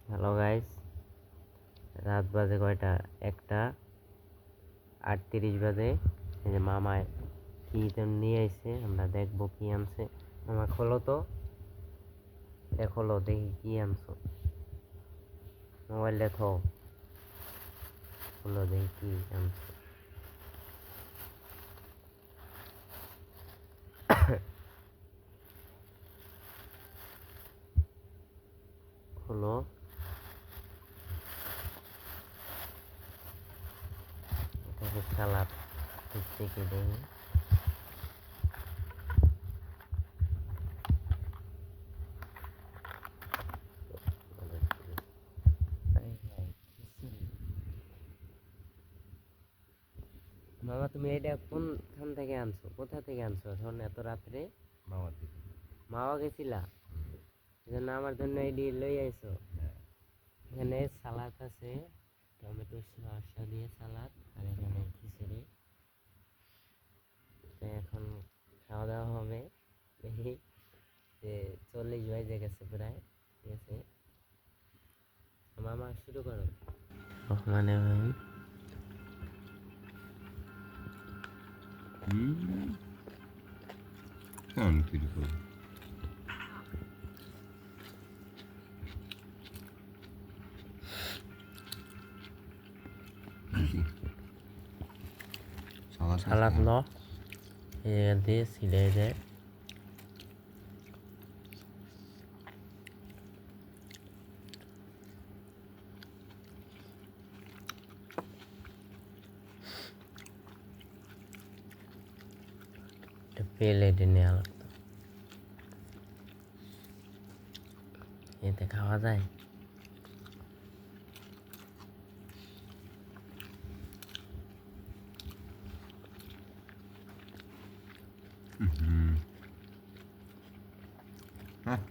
Hello guys, রাত বাজে কয়টা? 1:38 বাজে। এই যে মামা কি যেন নিয়ে আইছে, আমরা দেখবো কি আনছে। মামা খোলো তো, খোলো দেখি কি আনছো। মোবাইল দেখো, খোলো দেখি কি আনছো। খোলো, এটাকে সালাদ থেকে দেখি। মামা তুমি এটা কোনখান থেকে আনছো? কোথা থেকে আনছো এখন এত রাত্রে? মাওয়া গেছিলা, এজন্য আমার জন্য এডি লই আইছো। এখানে সালাদ আছে, টমেটো শসা দিয়ে সালাদ, আর এখানে খিচুড়ি। তো এখন খাওয়া দাওয়া হবে। দেখি যে 40 বেজে গেছে প্রায়, ঠিক আছে। মামা শুরু করো। রহমান রহিম। কেমন শুরু করবো? সালাদ ল, এই দিয়ে ছিলে যায়। প্লেটে নেওয়া লাগতো, এতে খাওয়া যায়। হ্যাঁ,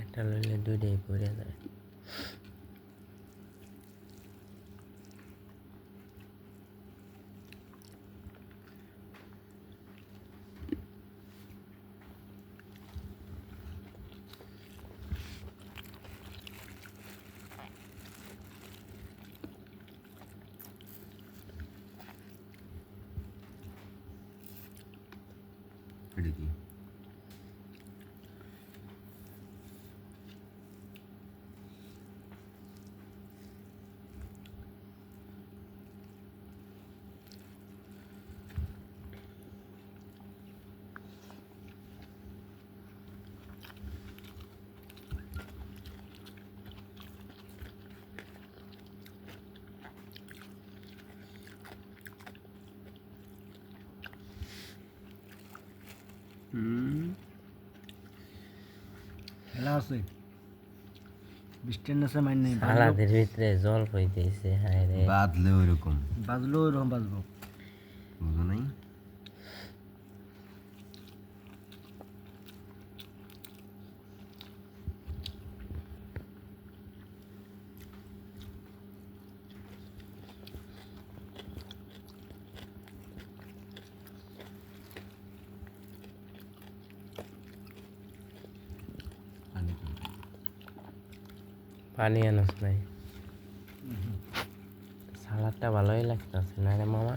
একটা লইলে দুইটাই পড়ে যায়। এটা কি? খেলা আছে, বৃষ্টির নেশা মাইন নেই, সালাদের ভিতরে জল পইতেছে, হায় রে। বাদলে ওইরকম বাজলো ওরকম বাজবো। বুঝো নাই। পানি আনস নাই? সালাদটা ভালোই লাগতেছে না রে মামা?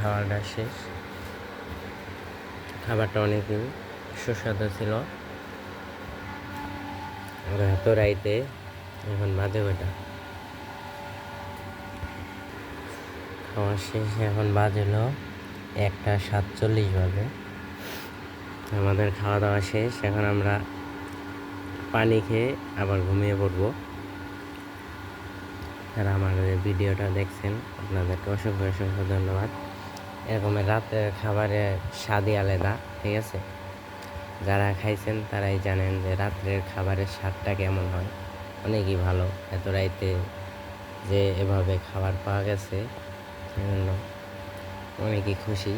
খাওয়াটা শেষ। খাবারটা অনেকই সুস্বাদু ছিল। এত রাইতে এখন বাজে কয়টা, খাওয়া শেষ, এখন বাজলো 1:47 বাজে। আমাদের খাওয়া দাওয়া শেষ, এখন আমরা পানি খেয়ে আবার ঘুমিয়ে পড়বো। যারা আমার এই ভিডিওটা দেখছেন আপনাদেরকে অসংখ্য অসংখ্য ধন্যবাদ। এরকমের রাতের খাবারের স্বাদই আলাদা, ঠিক আছে? যারা খাইছেন তারাই জানেন যে রাত্রের খাবারের স্বাদটা কেমন হয়, অনেকই ভালো। এত রাইতে যে এভাবে খাবার পাওয়া গেছে সেজন্য অনেকই খুশি।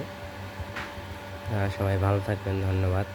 সবাই ভালো থাকবেন, ধন্যবাদ।